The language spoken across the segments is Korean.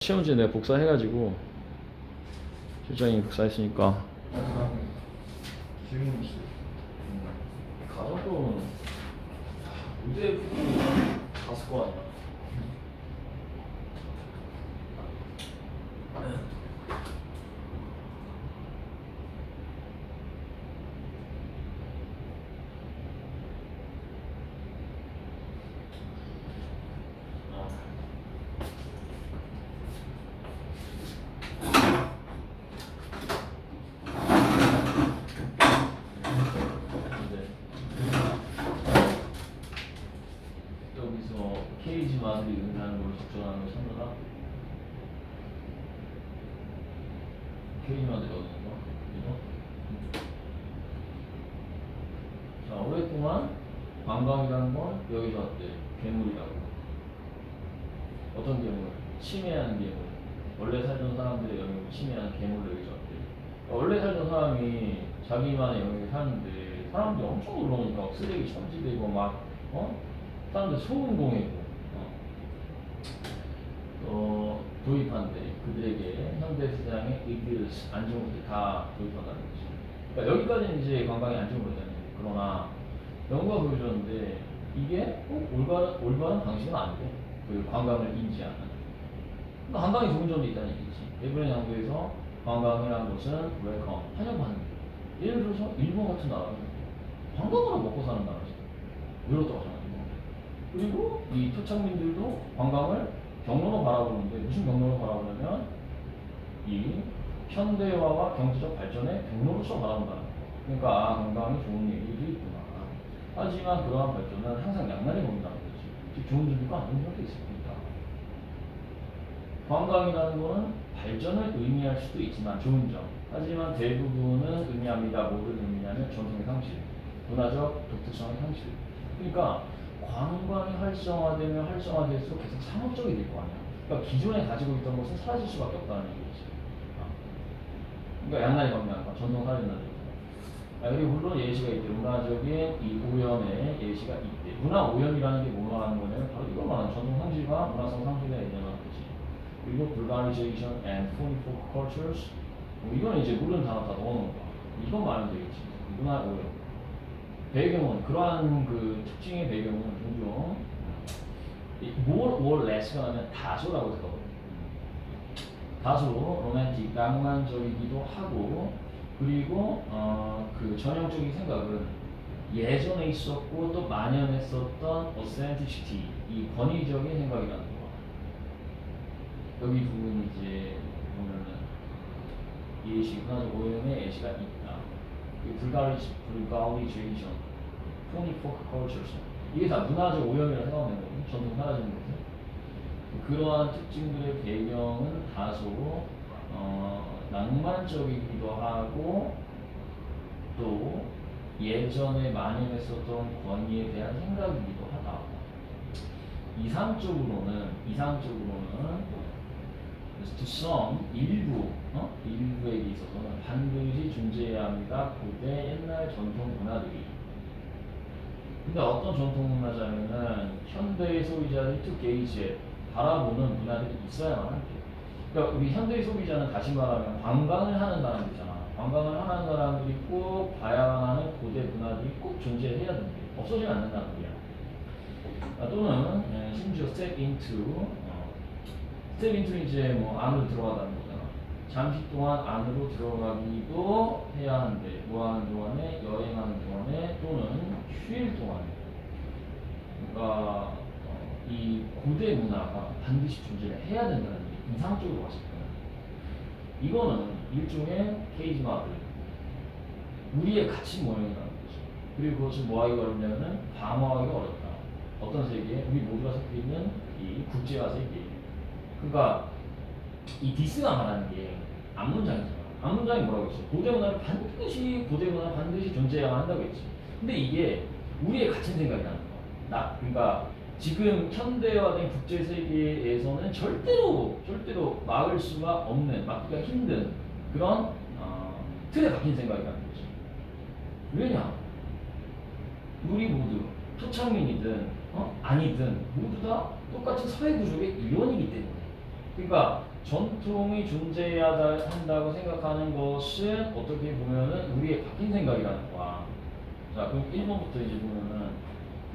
시험지 내가 복사해가지고 실장이 복사했으니까 질문 있어요. 가서도 무대 갔을 거 아니야. 여기서 케이지 마들이 응하는 걸 적절하는 걸 찾느라 케이지 마들이 어디 있는 거? 그죠? 자, 오랫동안 관광이라는 건 여기서 왔대. 괴물이라고. 어떤 괴물? 침해하는 괴물. 원래 살던 사람들의 영역을 침해하는 괴물을 여기서 왔대. 원래 살던 사람이 자기만의 영역에 사는데 사람들이 엄청 올라오니까 쓰레기 천지되고 막 사람들 소음 공해고 도입한대. 그들에게 현대 시장에 이익을 안 좋은 것들 다 도입한다는 거지. 그러니까 여기까지는 이제 관광이 안 좋은 거잖아요. 그러나 연구가 보여줬는데 이게 꼭 올바른 방식은 아니고 그 관광을 인지하는. 그러니까 관광이 좋은 점도 있다는 얘기지. 일본의 연구에서 관광이라는 것은 웰컴, 환영받는 거. 예를 들어서 일본 같은 나라는 관광으로 먹고 사는 나라죠. 유럽도 마찬가지고. 그리고 이 토착민들도 관광을 경로로 바라보는데 무슨 경로로 바라보냐면 이 현대화와 경제적 발전의 경로로서 바라본다는 거. 그러니까 관광이 좋은 얘기도 있구나. 하지만 그러한 발전은 항상 양날의 검이라는 거지. 즉 좋은 점도 안 좋은 점도 있습니다. 관광이라는 거는 발전을 의미할 수도 있지만 좋은 점. 하지만 대부분은 의미합니다. 뭐를 의미하면 전통의 상실, 문화적 독특성의 상실. 그러니까 관광이 활성화되면 활성화될수록 계속 상업적이 될 거 아니야. 그러니까 기존에 가지고 있던 것은 사라질 수밖에 없다는 얘기지. 그러니까 양날의 검이라는 거, 전통 사라진다는 얘기. 그리고 물론 예시가 있대. 문화적인 이 오염의 예시가 있대. 문화 오염이라는 게 뭐 말하는 거냐면 바로 이걸 말하는 전통 상실과 문화성 상실에 얘기하는 거지. 그리고 vulgarization and phony folk cultures. 이건 이제 모르는 단어 다 넣어놓은 거야. 이건 말하면 되겠지. 문화 오염. 배경은 그러한 그 특징의 배경은 종종 more or less가 하면 다소라고 되거든. 다소 로맨틱, 낭만적이기도 하고, 그리고 그 전형적인 생각은 예전에 있었고 또 만연했었던 authenticity, 이 권위적인 생각이라는 거. 여기 부분이 이제 보면은 예시, 문화적 오염의 예시가 있다. vulgarization, phony folk cultures. 이게 다 문화적 오염이라고 생각하면 되거든요. 전통 사라지는 거죠. 그러한 특징들의 배경은 다소 낭만적이기도 하고 또 예전에 만연했었던 권위에 대한 생각이기도 하다. 이상적으로는 to some 일부에게 있어서는 반드시 존재해야 합니다. 고대 옛날 전통 문화들이. 근데 어떤 전통 문화자면은 현대의 소비자들이 to gauge 바라보는 문화들이 있어야만 한대. 그러니까 우리 현대 소비자는 다시 말하면 관광을 하는 사람들이잖아. 관광을 하는 사람들이 꼭 봐야만 하는 고대 문화들이 꼭 존재해야 된대. 없어지면 안 된다는 거야. 또는 심지어 step into 이제 뭐 안으로 들어가다는 거잖아. 잠시 동안 안으로 들어가기도 해야 하는데 뭐 하는 동안에, 여행하는 동안에 또는 휴일 동안에. 그러니까 이 고대 문화가 반드시 존재를 해야 된다는 게 이상적으로 봤을 때 이거는 일종의 케이지 마들, 우리의 가치 모형이라는 거죠. 그리고 그것을 뭐하기가 어렵냐면 방어하기가 어렵다. 어떤 세계? 우리 모두가 섞여 있는 이 국제화 세계. 그러니까 이 디스가 말하는 게 앞문장이잖아. 앞문장이 뭐라고 했어? 고대 문화를 반드시 존재해야만 한다고 했지. 근데 이게 우리의 갇힌 생각이라는 거. 그러니까 지금 현대화된 국제 세계에서는 절대로 막을 수가 없는, 막기가 힘든 그런 틀에 박힌 생각이라는 거지. 왜냐? 우리 모두 토착민이든 아니든 모두 다 똑같은 사회 구조의 일원이기 때문에. 그러니까 전통이 존재해야 한다고 생각하는 것은 어떻게 보면은 우리의 바뀐 생각이라는 거야. 자, 그럼 1번부터 이제 보면은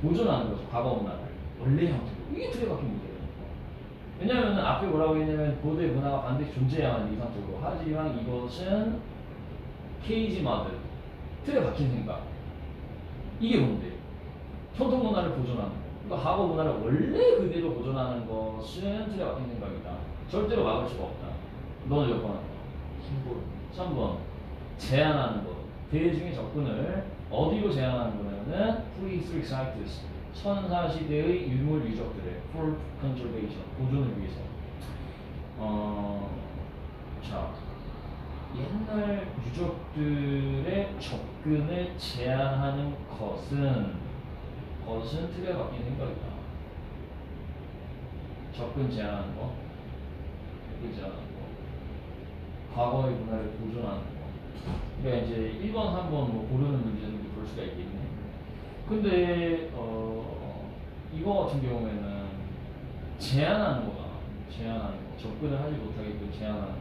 보존하는 거죠. 과거 문화를. 원래 형태로. 이게 틀에 박힌 문제예요. 왜냐면은 앞에 뭐라고 했냐면 고대 문화가 반드시 존재해야만 이상적으로. 하지만 이것은 케이지 마드. 틀에 박힌 생각. 이게 뭔데? 전통 문화를 보존하는 거. 그러니까 과거 문화를 원래 그대로 보존하는 것은 틀에 박힌 생각이다. 절대로 막을 수가 없다. 너는 몇 번 할 거야? 3번. 제한하는 것. 대중의 접근을 어디로 제한하는 거냐면은 prehistoric sites. 선사시대의 유물 유적들의 for conservation. 보존을 위해서. 자. 옛날 유적들의 접근을 제한하는 것은 틀에 박힌 생각이다. 접근 제한하는 거, 접근 제한하는 거, 과거의 문화를 보존하는 거. 그러니까 이제 1번, 3번 뭐 고르는 문제는 볼 수가 있겠네. 근데 이거 같은 경우에는 제한하는 거다. 제한하는 거, 접근을 하지 못하게끔 제한하는 거,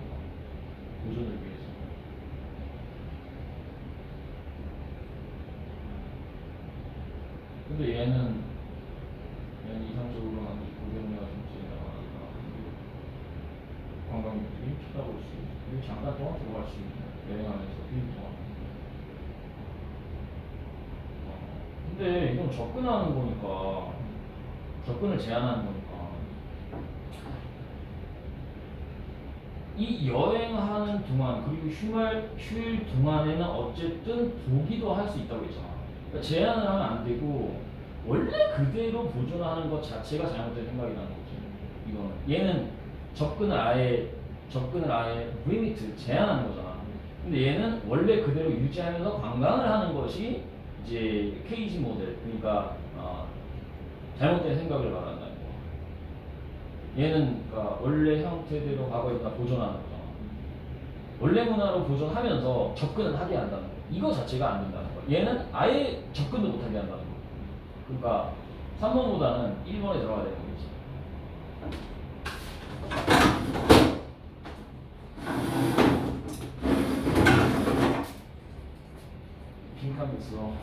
보존을 위해서. 근데 얘는 이상적으로 한 500명가 정도 나가니까 관광객들이 쳐다볼 수 있고 그리고 잠깐 동안 들어갈 수 있는 여행하면서 비행 동안. 근데 이건 접근하는 거니까 접근을 제한하는 거니까 이 여행하는 동안 그리고 휴일 동안에는 어쨌든 보기도 할 수 있다고 했잖아. 그러니까 제한을 하면 안 되고 원래 그대로 보존하는 것 자체가 잘못된 생각이라는 거지. 이거는 얘는 접근을 아예 리미트 제한하는 거잖아. 근데 얘는 원래 그대로 유지하면서 관광을 하는 것이 이제 케이지 모델 그러니까 잘못된 생각을 말한다는 거. 얘는 그러니까 원래 형태대로 과거에 다 보존하는 거잖아. 원래 문화로 보존하면서 접근을 하게 한다는 거. 이거 자체가 안 된다는 거. 얘는 아예 접근도 못하게 한다는 거. 그러니까 3번보다는 1번에 들어가야 되는 거지. 빈칸 있어.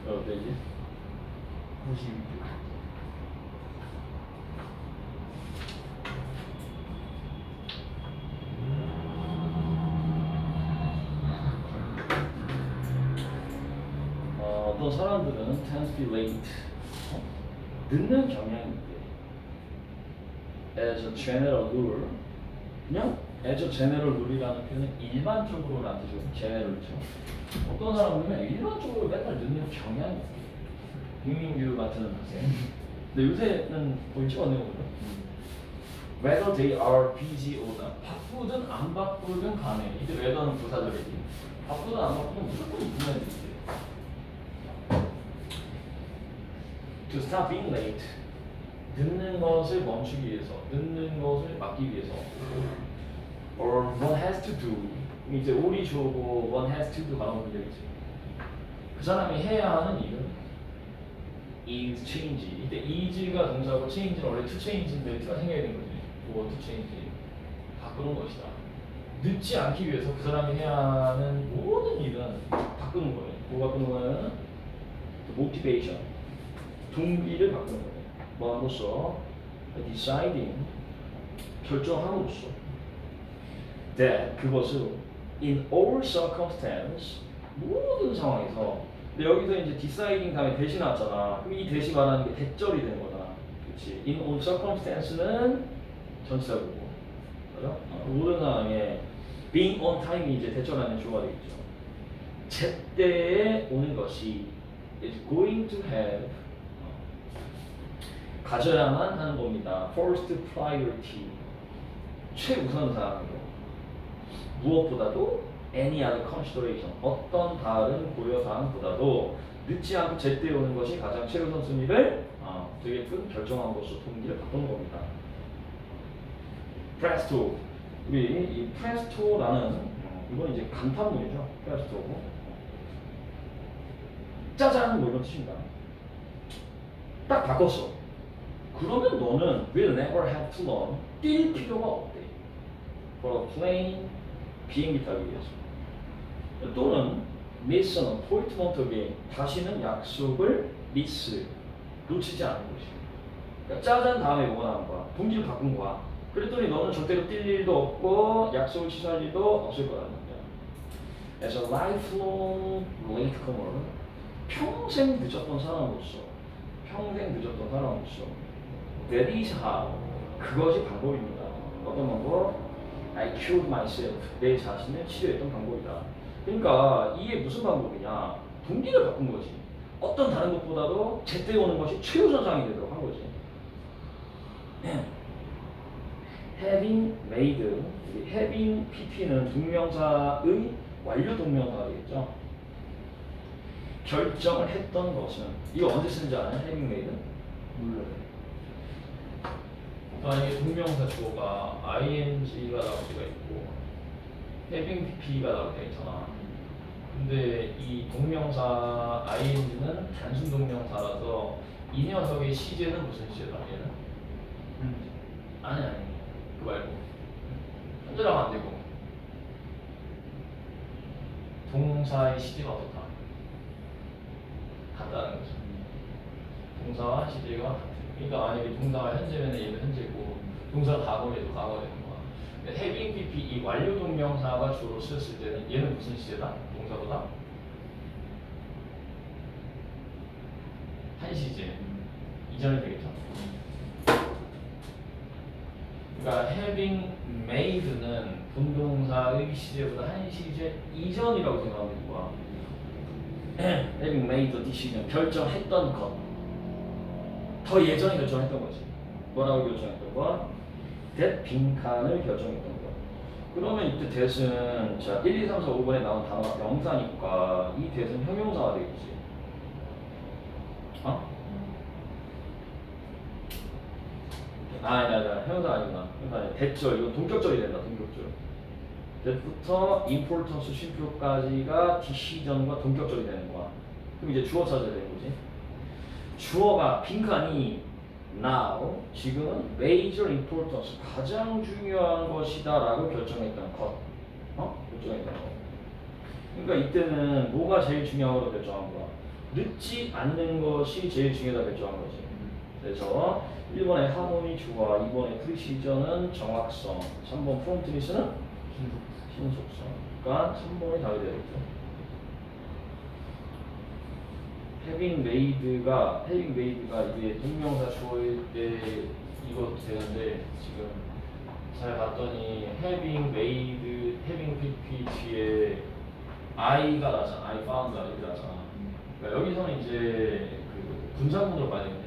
어때지? 92쪽. 어떤 사람들은 tend to be late. 늦는 경향이 있대. As a general rule. 그냥 as a general rule이라는 표현은 일반적으로라는 뜻이고 general죠. 어떤 사람들은 일반적으로 맨날 늦는 경향이 있대. 빅민규 같은 학생. 근데 요새는 거의 찍어내는 거죠. Whether they are busy or not. 바쁘든 안 바쁘든 간에. 이때 whether는 부사절이지. 바쁘든 안 바쁘든 무조건 있는 애들이지. To stop being late. 늦는 것을 멈추기 위해서, 늦는 것을 막기 위해서. Or one has to do. 이제 올이 주어고 one has to do가 나오면 되겠지. 그 사람이 해야 하는 일은 is change. 이때 is가 동사고 change는 원래 to change인데 t가 생겨야 되는 거지. 그거 to change. 바꾸는 것이다. 늦지 않기 위해서 그 사람이 해야 하는 모든 일은 바꾸는 거예요. 뭐 바꾸는 거는 motivation. 동기를 바꾸는 거예요. 뭐함으로써 deciding 결정함으로써 that 그것을 in all circumstance 모든 상황에서 근데 여기서 이제 deciding 다음에 대시 나왔잖아. 그럼 이 대시 말하는 게 대절이 되는 거다. 그렇지? in all circumstance는 전치사고 그죠? 모든 상황에 being on time이 이제 대절하는 주어가 되겠죠. 제때에 오는 것이 is going to have 가져야만 하는 겁니다. First priority 최우선 사항으로 무엇보다도 any other consideration 어떤 다른 고려 사항보다도 늦지 않고 제때 오는 것이 가장 최우선 순위를 되게끔 결정함으로써 동기를 바꾸는 겁니다. presto 우리 이 presto라는 이건 이제 간판문이죠. presto 짜잔 뭐 이런 뜻입니다. 딱 바꿨어. 그러면 너는 will never have to learn 뛸 필요가 없대. for a plane 비행기 타기 위해서. 또는 miss an appointment again 다시는 약속을 miss 놓치지 않는 것이. 그러니까 짜잔 다음에 뭐가 나온 거야? 동기를 바꾼 거야. 그랬더니 너는 절대로 뛸 일도 없고 약속을 취소할 일도 없을 거라는 거야. As a lifelong latecomer 평생 늦었던 사람으로서 that is how 그것이 방법입니다. 어떤 방법? I cured myself 내 자신을 치료했던 방법이다. 그러니까 이게 무슨 방법이냐? 동기를 바꾼 거지. 어떤 다른 것보다도 제때 오는 것이 최우선 사항이 되도록 한 거지. having made having pp는 동명사의 완료 동명사가 되겠죠. 결정을 했던 것은 이거 언제 쓰는지 아나요? having made? 몰라요. 만약에 동명사 주어가 ing가 나올 수가 있고 having pp가 나올 때가 있잖아. 근데 이 동명사 ing는 단순 동명사라서 이 녀석의 시제는 무슨 시제다? 얘는? 아니 그거 말고 현재라고 안 되고 동사의 시제가 어떻다? 같다는 거죠. 동사와 시제가 같아. 그러니까 만약에 동사가 현재면 얘도 현재고 동사가 과거면 얘도 과거가 되는 거야. 그러니까 having pp 이 완료 동명사가 주로 쓰였을 때는 얘는 무슨 시제다? 동사보다 한 시제 이전이 되겠죠. 그러니까 having made는 본동사의 시제보다 한 시제 이전이라고 생각하면 되는 거야. having made the decision 결정했던 것. 더 예전에 결정했던 거지. 뭐라고 결정했던 거? that 빈칸을 결정했던 거. 그러면 이때 that은 자 1, 2, 3, 4, 5번에 나온 단어가 명사니까 이 that은 형용사가 되겠지. 어? 형용사 아니구나. 형용사 아니야. that절 이건 동격절이 된다. 동격절. that부터 importance 쉼표까지가 decision과 동격절이 되는 거야. 그럼 이제 주어 찾아야 되는 거지. 주어가 빈칸이 now 지금은 major importance 가장 중요한 것이다라고 결정했던 것. 결정했던 것. 그러니까 이때는 뭐가 제일 중요하다고 결정한 거야. 늦지 않는 것이 제일 중요하다고 결정한 거지. 그래서 1번의 하모니 주어, 2번의 프리시저는 정확성, 3번 프롬트니스는 신속성. 그러니까 3번이 답이 되겠죠. having made가 이게 동명사 주어일 때 이것도 되는데 지금 잘 봤더니 having pp 뒤에 I가 나잖아. I found 이렇게 나잖아. 그러니까 여기서는 이제 그 분사문으로 봐야 되겠네.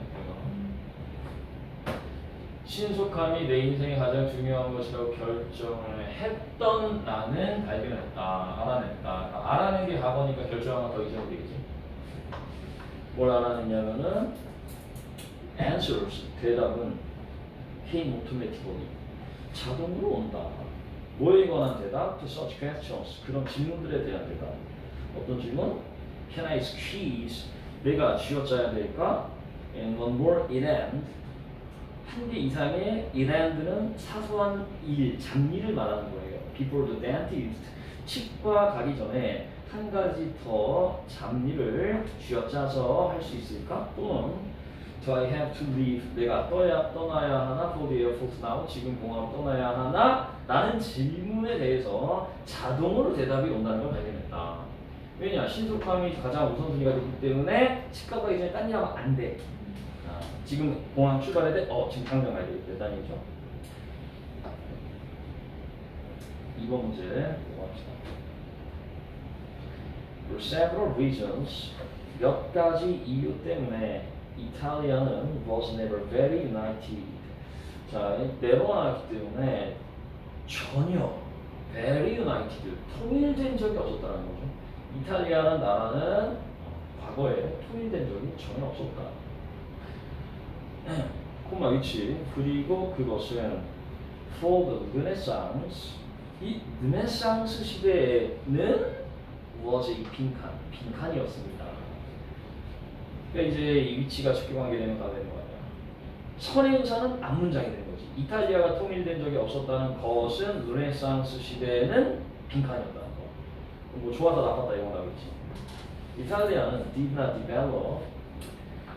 신속함이 내 인생에 가장 중요한 것이라고 결정을 했던 나는 발견했다, 알아냈다. 알아낸 게 과거니까 결정한 건 더 이전이 되겠지. 뭘 알아냈냐면은 answers 대답은 came automatically 자동으로 온다. 뭐에 관한 대답? To such questions 그런 질문들에 대한 대답. 어떤 질문? Can I squeeze? 내가 쥐어짜야 될까? And one more errand. 한 개 이상의 errand는 사소한 일, 잡일을 말하는 거예요. Before the dentist. 치과 가기 전에 한 가지 더 잡일을 쥐어짜서 할 수 있을까? 또는 Do I have to leave? 내가 떠나야 하나? For the airport now? 지금 공항을 떠나야 하나? 라는 질문에 대해서 자동으로 대답이 온다는 걸 발견했다. 왜냐? 신속함이 가장 우선순위가 되기 때문에 치과 가기 전에 딴 일 하면 안 돼. 지금 공항 출발해야 돼? 지금 당장 가야 되겠다는 얘기죠. 2번 문제 넘어갑시다. For several reasons, 몇 가지 이유 때문에 이탈리아는 was never very united. 자, never 나왔기 때문에 전혀 very united, 통일된 적이 없었다는 거죠. 이탈리아라는 나라는 과거에 통일된 적이 전혀 없었다. 콤마 위치. 그리고 그것은 for the Renaissance, 이 르네상스 시대에는 was a 빈칸이었습니다. 그러니까 이제 이 위치가 직계 관계되면 다 되는 거 아니야. 선행사는 앞문장이 되는 거지. 이탈리아가 통일된 적이 없었다는 것은 르네상스 시대에는 빈칸이었다는 거. 뭐 좋았다 나빴다 이건 나겠지. 이탈리아는 did not develop,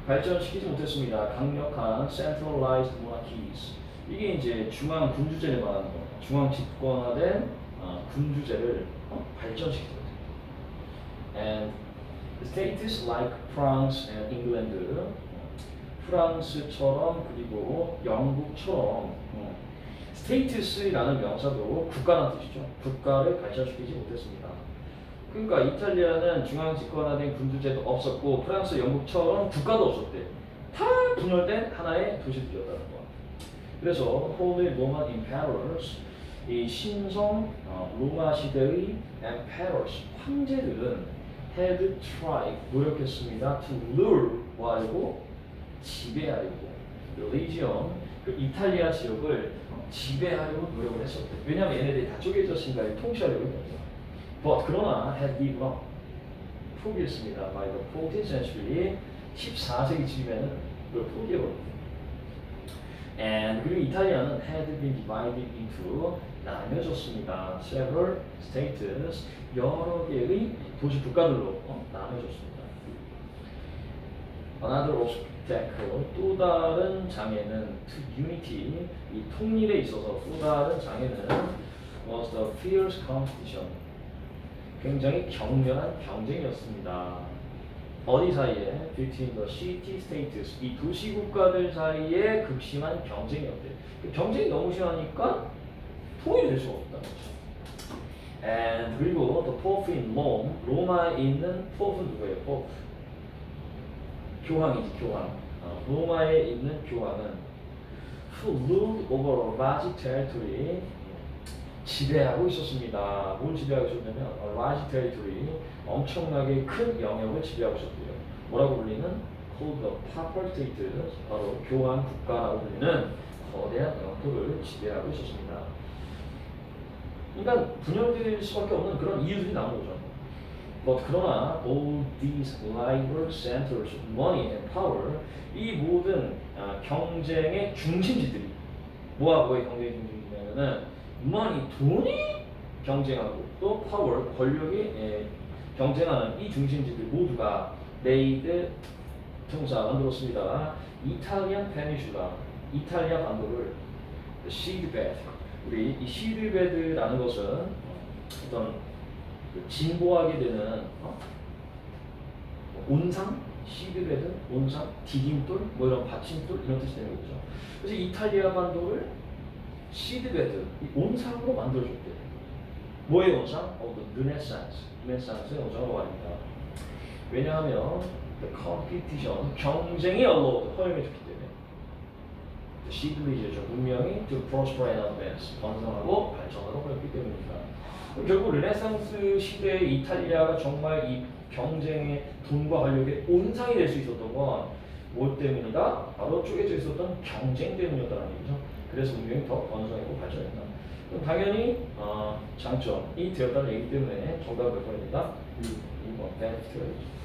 발전시키지 못했습니다. 강력한 centralized monarchies. 이게 이제 중앙 군주제를 말하는 거. 중앙 집권화된 군주제를 발전시키지 못했어요. And states like France and England, 프랑스처럼 그리고 영국처럼 states라는 명사도 국가라는 뜻이죠. 국가를 발전시키지 못했습니다. 그러니까 이탈리아는 중앙 집권화된 군주제도 없었고 프랑스, 영국처럼 국가도 없었대. 다 분열된 하나의 도시들이었다는 거. 그래서 Holy Roman Emperors, 이 신성 로마 시대의 emperors, 황제들은 had tried, 노력했습니다. to rule, 뭐하려고? 지배하려고. religion, 그 이탈리아 지역을 지배하려고 노력을 했었대. 왜냐하면 얘네들이 다 쪼개졌으니까 통치하려고 했거든요. But 그러나 had given up, 포기했습니다. by the 14th century, 14세기쯤에는 그걸 포기해버렸대. And 그리고 이탈리아는 had been divided into, 나뉘어졌습니다. several states, 여러 개의 도시 국가들로 나뉘어졌습니다. Another obstacle, 또 다른 장애는 to unity, 이 통일에 있어서 또 다른 장애는 was the fierce competition, 굉장히 격렬한 경쟁이었습니다. 어디 사이에? Between the city states, 이 도시 국가들 사이에 극심한 경쟁이었대. 그 경쟁이 너무 심하니까 통일이 될 수가 없다는 거죠. And 그리고 the Pope in Rome, 로마에 있는 포프는 누구예요? 포프. 교황이지, 교황. 로마에 있는 교황은 who ruled over a large territory, 지배하고 있었습니다. 뭘 지배하고 있었냐면 a large territory, 엄청나게 큰 영역을 지배하고 있었고요. 뭐라고 불리는? called the papal state, 바로 교황 국가라고 불리는 거대한 영토를 지배하고 있었습니다. 그러니까 분열될 수밖에 없는 그런 이유들이 나오는 거죠. But 그러나 all these rival centers of money and power, 이 모든 경쟁의 중심지들이 뭐하고의 경쟁의 중심지냐면은 money, 돈이 경쟁하고 또 power, 권력이 경쟁하는 이 중심지들 모두가 made, 동사 만들었습니다. 이탈리안 페니슐라, 이탈리아 반도를 시드베드, 우리 이 시드베드라는 것은 어떤 진보하게 되는 온상, 시드베드, 온상, 디딤돌, 뭐 이런 받침돌 이런 뜻이 되는 거죠. 그래서 이탈리아 반도를 시드베드, 이 온상으로 만들어줬대. 뭐의 온상? 르네상스의 온상으로 말입니다. 왜냐하면 the competition, 경쟁이 허용해줬기 때문에 시드리죠, 문명이 to prosper and advance, 번성하고 발전하고 그랬기 때문입니다. 결국 르네상스 시대의 이탈리아가 정말 이 경쟁의 돈과 권력의 온상이 될 수 있었던 건 뭐 때문이다? 바로 쪼개져 있었던 경쟁 때문이었다는 얘기죠. 그래서 문명이 더 번성했고 발전했다. 그럼 당연히 장점이 되었다는 얘기 때문에 정답 몇 번입니다? 2번 베네피트가 되죠.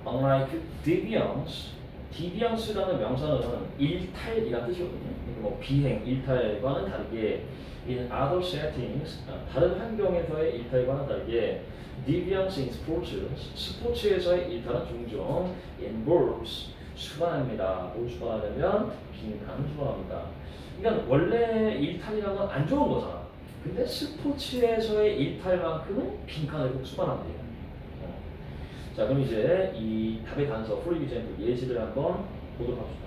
Unlike deviance, deviance라는 명사는 일탈이라는 뜻이거든요. 그러니까 뭐 비행, 일탈과는 다르게 in other settings, 다른 환경에서의 일탈과는 다르게 deviance in sports, 스포츠에서의 일탈은 종종 involves, 수반합니다. 뭘 수반하냐면 빈칸을 수반합니다. 그러니까 원래 일탈이라는 건 안 좋은 거잖아. 근데 스포츠에서의 일탈만큼은 빈칸을 꼭 수반한대요. 자, 그럼 이제 이 답의 단서, for example, 예시를 한번 보도록 합시다.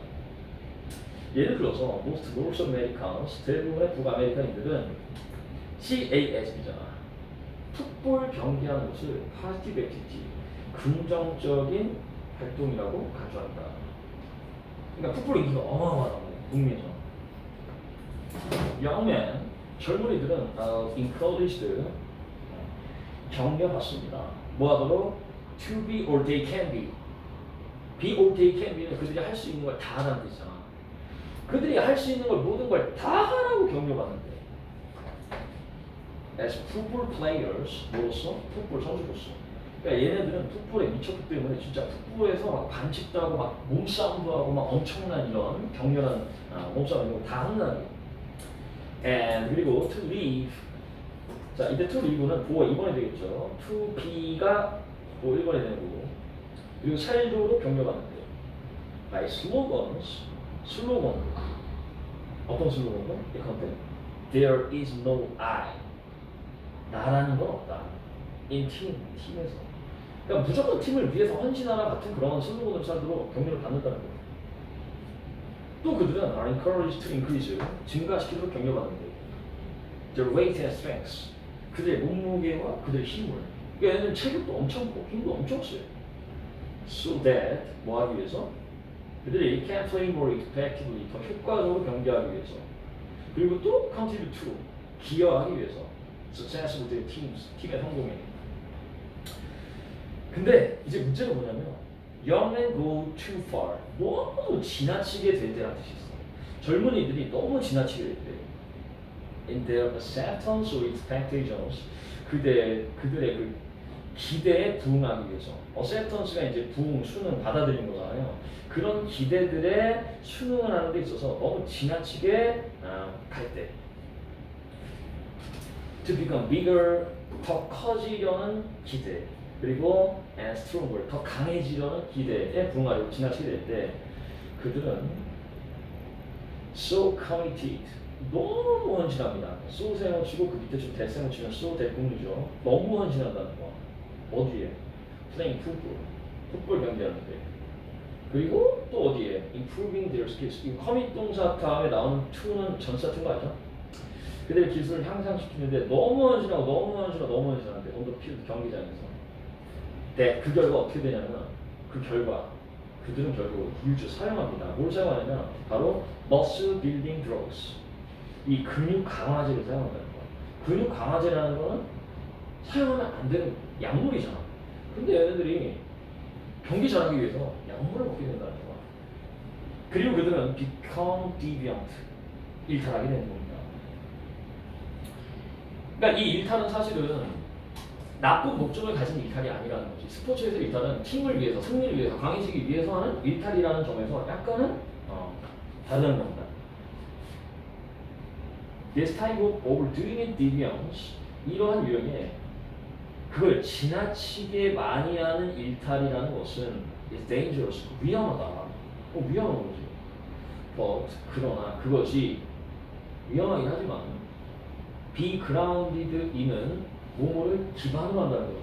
예를 들어서 most North Americans, 대부분의 북아메리카인들은 CASB잖아. 풋볼 경기하는 것을 positive activity, 긍정적인 활동이라고 간주한다. 그러니까 풋볼 인기가 어마어마하다고. 북미죠. young men, 젊은이들은 encouraged, 격려받습니다. 뭐하도록? to be or they can be. be or they can be는 그들이 할 수 있는 걸 다 하라는 뜻이잖아. 그들이 할 수 있는 걸 모든 걸 다 하라고 격려받는데. as football players, 뭐로서? 풋볼 선수로서. 그러니까 얘네들은 풋볼에 미쳤기 때문에 진짜 풋볼에서 막 반칙도 하고 막 몸싸움도 하고 막 엄청난 이런 격렬한 몸싸움 이런 거 다 한다는 거예요. and 그리고 to live. 자, 이때 to live는 보어 2번이 되겠죠. to be가 보어 1번이 되는 거고. 그리고 살도록 격려받는데. by slogans, 슬로건. 어떤 슬로건은? 예컨대 there is no I. 나라는 건 없다. in team, 팀에서. 그러니까 무조건 팀을 위해서 헌신하라 같은 그런 슬로건을 살도록 격려를 받는다는 거예요. 또 그들은 are encouraged to increase, 증가시키도록 격려받는데 their weight and strength, 그들의 몸무게와 그들의 힘을. 그러니까 얘네는 체격도 엄청 커, 힘도 엄청 세요. So that, 뭐 하기 위해서? 그들이 can play more effectively, 더 효과적으로 경기하기 위해서. 그리고 또 contribute to, 기여하기 위해서. success with their teams, 팀의 성공에. 근데 이제 문제가 뭐냐면 young men go too far, 너무 지나치게 될 때라는 뜻이 있어. 젊은이들이 너무 지나치게 될 때 in their acceptance or expectations, 그들의 그 기대에 부응하기 위해서. acceptance가 이제 부응, 수능, 받아들이는 거잖아요. 그런 기대들에 수능을 하는 데 있어서 너무 지나치게 갈 때. to become bigger, 더 커지려는 기대, 그리고 and stronger, 더 강해지려는 기대에 부응하려고 지나치게 될 때 그들은 so committed, 너무 헌신합니다. so 세모 치고 그 밑에 좀 대세모 치면 so 대국이죠. 너무 헌신한다는 거. 어디에? playing football, 풋볼 경기하는데. 그리고 또 어디에? improving their skills. 이 commit 동사 다음에 나오는 to는 전사 to인 거 알죠? 그들의 기술을 향상시키는데 너무 헌신하는데 on the field, 경기장에서. 네, 그 결과 어떻게 되냐면 그 결과 그들은 결국 사용합니다. 뭘 사용하냐면 바로 muscle building drugs, 이 근육 강화제를 사용한다는 거야. 근육 강화제라는 거는 사용하면 안 되는 약물이잖아. 근데 얘네들이 경기 잘하기 위해서 약물을 먹게 된다는 거야. 그리고 그들은 become deviant, 일탈하게 되는 겁니다. 그러니까 이 일탈은 사실은 나쁜 목적을 가진 일탈이 아니라는 거지. 스포츠에서 일탈은 팀을 위해서, 승리를 위해서, 강해지기 위해서 하는 일탈이라는 점에서 약간은 다른 겁니다. This type of overdoing it deviance, 이러한 유형의 그걸 지나치게 많이 하는 일탈이라는 것은 is dangerous, 위험하다. 위험한 거지. But, 그러나 그것이 위험하긴 하지만 be grounded in은 뭐뭐를 기반으로 한다는 거죠.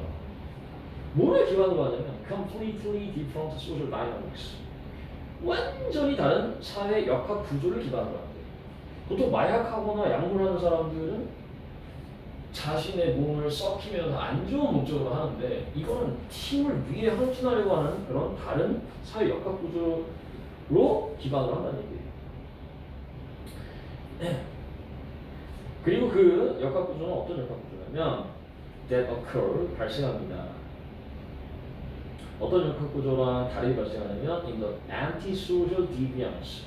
뭐를 기반으로 하냐면 completely different social dynamics, 완전히 다른 사회 역학 구조를 기반으로 한대. 보통 마약하거나 약물하는 사람들은 자신의 몸을 썩히면서 안 좋은 목적으로 하는데 이거는 팀을 위해 헌신하려고 하는 그런 다른 사회 역학 구조로 기반으로 한다는 얘기예요. 그리고 그 역학 구조는 어떤 역학 구조냐면 that occur, 발생합니다. 어떤 역학 구조랑 다르게 발생하냐면 in the antisocial deviance,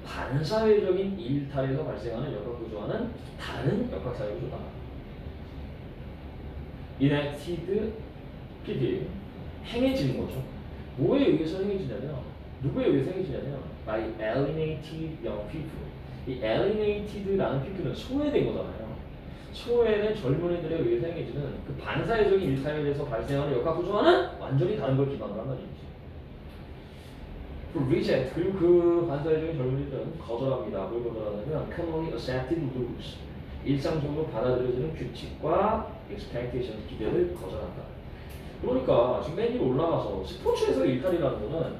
반사회적인 일탈에서 발생하는 역학 구조와는 다른 역학 사회 구조다. enacted, PD, 행해지는 거죠. 뭐에 의해서 행해지냐면, 누구에 의해서 행해지냐면 by alienated young people. 이 alienated라는 people는 소외된 거잖아요. 소외된 젊은이들에 의해서 행해지는 그 반사회적인 일탈에서 발생하는 역학 구조와는 완전히 다른 걸 기반으로 한다는 얘기죠. reject, 그리고 그 반사회적인 젊은이들은 거절합니다. 뭘 거절하냐면 commonly accepted rules, 일상적으로 받아들여지는 규칙과 expectation, 기대를 거절한다. 그러니까 지금 맨 위로 올라가서 스포츠에서 일탈이라는 거는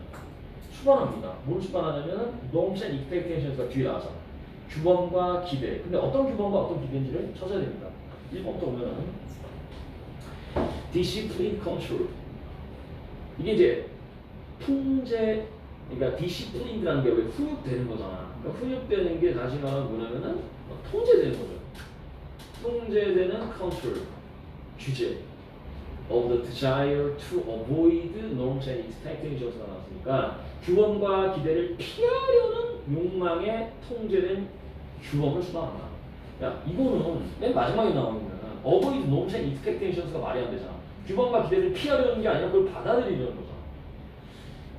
수반합니다. 뭘 수반하냐면 norms and expectations가 뒤에 나와서 규범과 기대. 근데 어떤 규범과 어떤 기대인지를 찾아야 됩니다. 1번부터 보면은 discipline control, 이게 이제 통제 그러니까 disciplined라는 게 왜 훈육되는 거잖아. 그러니까 훈육되는 게 다시 말하면 뭐냐면은 통제되는 거죠. 통제되는 control, 규제 of the desire to avoid norms and expectations가 나왔으니까 규범과 기대를 피하려는 욕망에 통제된 규범을 수반한다. 야, 이거는 맨 마지막에 나오는 avoid norms and expectations가 말이 안 되잖아. 규범과 기대를 피하려는 게 아니라 그걸 받아들이려는 거잖아.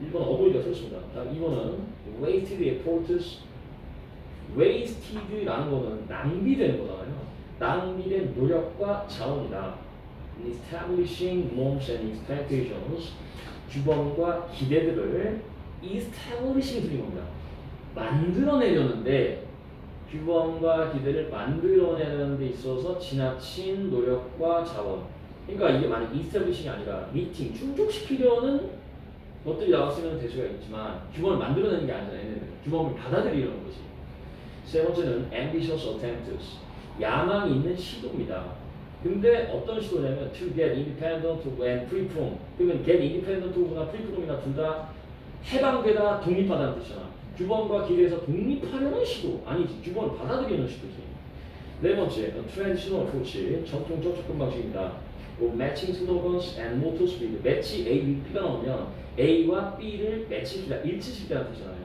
1번 avoid가 틀렸습니다. 자, 2번은 wasted efforts. wasted라는 거는 낭비되는 거잖아요. 낭비된 노력과 자원이다. establishing norms and expectations. 규범과 기대들을 establishing 틀린 겁니다. 만들어내려는데 규범과 기대를 만들어내는 데 있어서 지나친 노력과 자원. 그러니까 이게 만약 establishing이 아니라 meeting, 충족시키려는 것들이 나왔으면 될 수가 있지만 규범을 만들어내는 게 아니잖아. 얘네들은 규범을 받아들이려는 거지. 세 번째는 ambitious attempts. 야망이 있는 시도입니다. 근데 어떤 시도냐면 to get independent and free from. 그러면 get independent나 free from이나 둘 다 해방되다, 독립하다는 뜻이잖아. 규범과 기대에서 독립하려는 시도 아니지. 규범을 받아들이는 시도지. 네 번째, traditional approach. 전통적 접근 방식입니다. matching slogans and motto speed. 매치 A, B, P가 나오면 A와 B를 매치시키다, 일치시키다는 뜻이잖아요.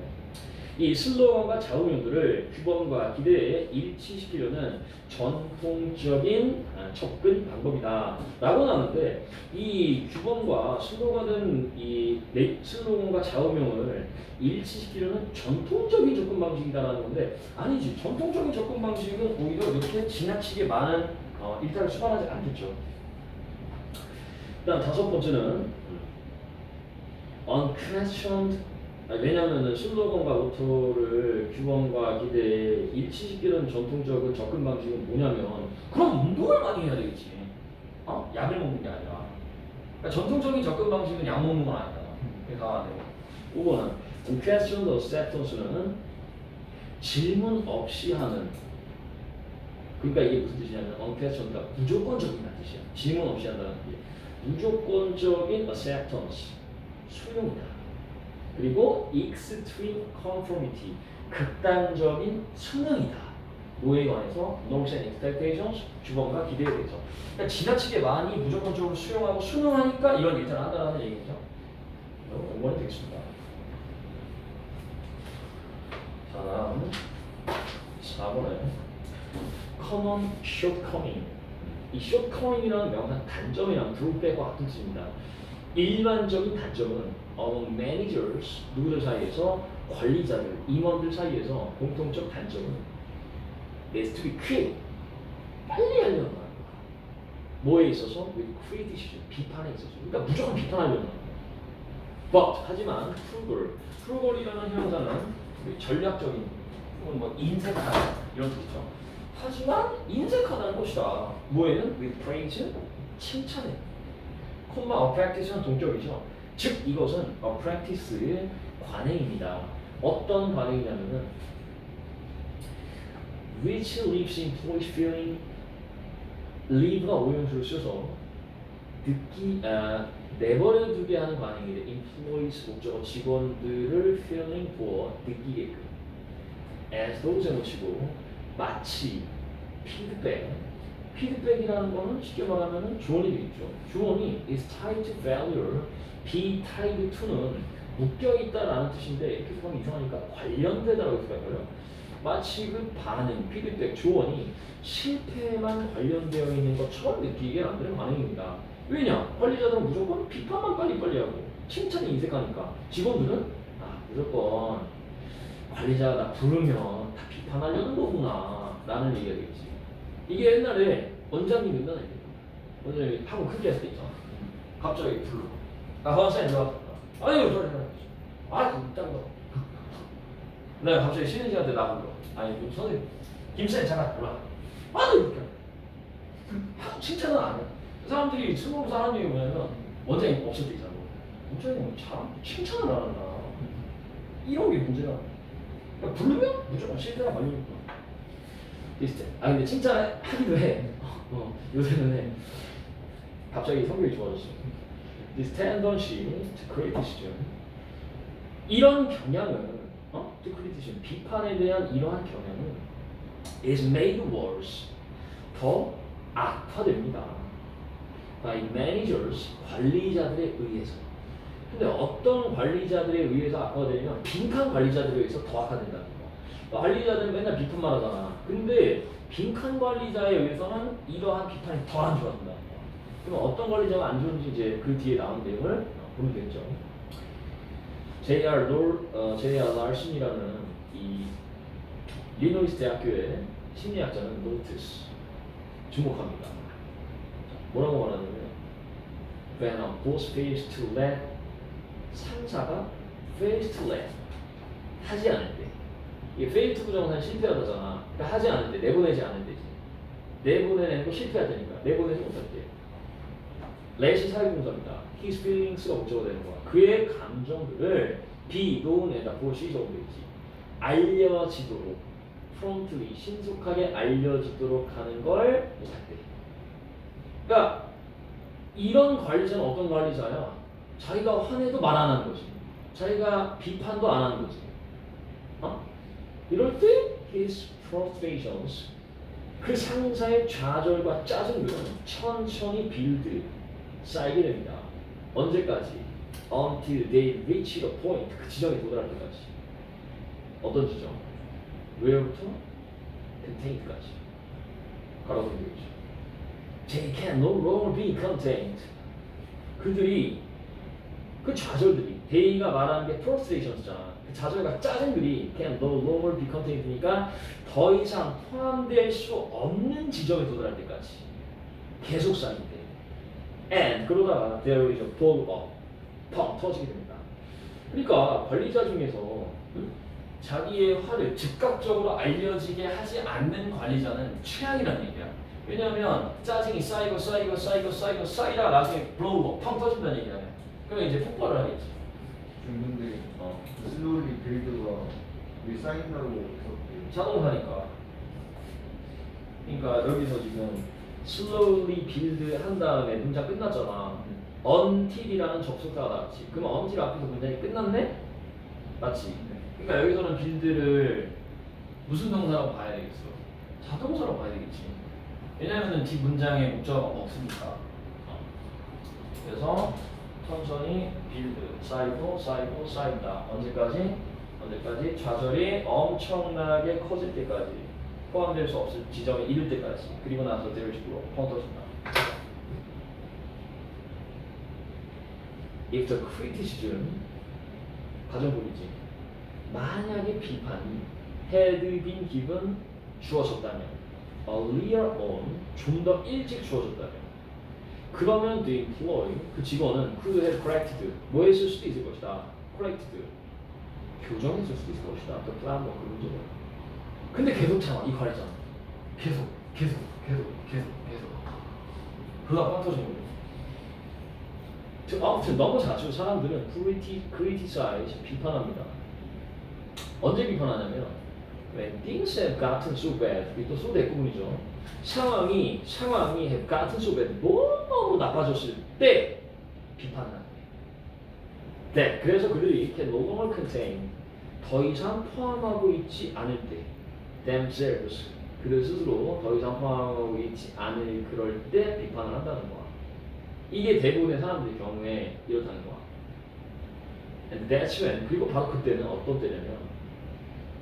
이 슬로건과 좌우명들을 규범과 기대에 일치시키려는 전통적인 접근 방법이다 라고 나오는데 이 규범과 슬로건은 이 슬로건과 좌우명을 일치시키려는 전통적인 접근 방식이다라는 건데 아니지. 전통적인 접근 방식은 오히려 이렇게 지나치게 많은 일탈을 수반하지 않겠죠. 일단 다섯 번째는 unquestioned. 왜냐하면 슬로건과 모토를 규범과 기대에 일치시키는 전통적인 접근 방식은 뭐냐면 그럼 운동을 많이 해야 되겠지. 약을 먹는 게 아니라. 그러니까 전통적인 접근 방식은 약 먹는 건 아니다. 그래서 5번은 unquestioned acceptance는 질문 없이 하는. 그러니까 이게 무슨 뜻이냐면 unquestioned가 무조건적이라는 뜻이야. 질문 없이 한다는 게 무조건적인 acceptance, 수용이다. 그리고 extreme conformity, 극단적인 순응이다. 뭐에 관해서? norms and expectations, 규범과 기대에 대해서. 그러니까 지나치게 많이 무조건적으로 수용하고 순응하니까 이런 일탈을 한다는 얘기죠. 연관이 되겠습니다. 자, 다음 4번에 common shortcoming. 이 shortcoming이라는 명사 단점이랑 drawback과 같은 뜻입니다. 일반적인 단점은 among managers, 누구들 사이에서 관리자들, 임원들 사이에서 공통적 단점은 is to be quick, 빨리 하려는 거야. 뭐에 있어서? with criticism, 비판에 있어서. 그러니까 무조건 비판하려는 거야. But 하지만 frugal이라는 형사는 전략적인 혹은 뭐 인색하다 이런 뜻이죠. 하지만 인색하다는 것이다. 뭐에는? with praise, 칭찬해. 콤마 practice는 동적이죠. 즉 이것은 practice의 관행입니다. 어떤 관행이냐면은 which leaves employees feeling leave가 오형수를 써서 내버려두게 하는 관행이래. employees 목적어 직원들을 feeling for 느끼게끔 as thoughs에 놓치고 마치 피드백이라는 거는 쉽게 말하면 조언이 되겠죠. 조언이 is tied to failure, be tied to는 묶여있다라는 뜻인데 이렇게 보면 이상하니까 관련되다라고 생각해요. 마치 그 반응, 피드백, 조언이 실패에만 관련되어 있는 것처럼 느끼게 만드는 반응입니다. 왜냐? 관리자들은 무조건 비판만 빨리빨리 하고 칭찬이 인색하니까 직원들은 무조건 관리자가 나 부르면 다 비판하려는 거구나 라는 얘기가 되겠지. 이게 옛날에 원장님 맨날 얘기해요. 원장님이 학원 크게 했을 때 있잖아. 갑자기 불러. 원장님 일로 와. 아유 저래. 짱 거. 내가 갑자기 쉬는 시간 때 나 불러. 선생님 김쌤 잠깐 일로 와. 이렇게. 칭찬은 안 해. 사람들이 스무 사람이 뭐냐면 원장님 없을 때 있잖아. 원장님 칭찬을 안 한다. 이런 게 문제야. 그러니까 부르면 무조건 실패가 걸리니까. 비슷해. 근데 칭찬하기도 해. 요새는 해. 갑자기 성격이 좋아졌어. This tendency to criticism 이런 경향은 to criticism 비판에 대한 이러한 경향은 is made worse 더 악화됩니다. by managers 관리자들에 의해서. 근데 어떤 관리자들에 의해서 악화되냐면 빈칸 관리자들에 의해서 더 악화된다는 거. 관리자들은 맨날 비판만 하잖아. 근데 빈칸 관리자에 의해서는 이러한 비판이 더 안 좋아진다는 거. 그럼 어떤 관리자가 안 좋은지 이제 그 뒤에 나온 내용을 보면 되겠죠. J.R. 랄슨이라는 이 리노이스 대학교의 심리학자는 노티스 주목합니다. 뭐라고 말하냐면 when a boss fails to let 상사가 fails to let 하지 않을 때 이게 fail to 부정사는 실패하다잖아. 그러니까 하지 않을 때 내보내지 않을 때지. 내보내는 거 실패하다니까 내보내지 못할 때 let이 사회동사입니다. his feelings가 목적어 되는 거야. 그의 감정들을 be known에다 보시 적용되지 알려지도록 promptly 신속하게 알려지도록 하는 걸 못할 때. 그러니까 이런 관리자는 어떤 관리자야? 자기가 화내도 말 안 하는 거지. 자기가 비판도 안 하는 거지. 이럴 때 his frustrations 그 상사의 좌절과 짜증은 천천히 빌드 쌓이게 됩니다. 언제까지? Until they reach the point 그 지점에 도달할 때까지. 어떤 지점? where부터? contained까지. 가로로 되겠죠. They can no longer be contained. 그들이 그 좌절들이 they가 말하는 게 frustrations잖아. 그 좌절과 짜증들이 can no longer be contained니까 더 이상 포함될 수 없는 지점에 도달할 때까지 계속 쌓일 때. And 그러다가 there is a blow up 펑 터지게 됩니다. 그러니까 관리자 중에서 자기의 화를 즉각적으로 알려지게 하지 않는 관리자는 최악이라는 얘기야. 왜냐하면 짜증이 쌓이다 나중에 블로우 펑 터진다는 얘기야. 그러면 이제 폭발을 하겠지. 근데 슬로리 빌드가 왜 쌓인다고 해서 자동사니까. 그러니까 여기서 지금 slowly build 한 다음에 문장 끝났잖아. until이라는 접속사가 나왔지. 그럼 until 앞에서 문장이 끝났네? 맞지? 그러니까 여기서는 build를 무슨 동사라고 봐야 되겠어? 자동사라고 봐야 되겠지. 왜냐면은 뒷 문장에 목적어가 없으니까. 그래서 천천히 build, 쌓인다. 언제까지? 좌절이 엄청나게 커질 때까지. 포함될 수 없을 지점에 이를 때까지. 그리고 나서 대열식으로 펑 터진다. If the criticism 가정법이지. 만약에 비판이 had been given 주어졌다면 earlier on 좀 더 일찍 주어졌다면 그러면 the employee 그 직원은 could have corrected 뭐 했을 수도 있을 것이다. corrected 교정했을 수도 있을 것이다. the plan 뭐 그런 문제야. 근데 계속 참아 이 관리자는 계속 그러다 빵 터지는 거예요. 아무튼 너무 자주 사람들은 criticize 비판합니다. 언제 비판하냐면 when things have gotten so bad 이게 또 so 대부분이죠. 상황이 have gotten so bad 너무 나빠졌을 때 비판한다. 네, 그래서 그들이 can no longer contain 더 이상 포함하고 있지 않을 때 themselves 그들 스스로 더 이상 포함하고 있지 않을 그럴 때 비판을 한다는 거야. 이게 대부분의 사람들의 경우에 이렇다는 거야. And that's when 그리고 바로 그때는 어떤 때냐면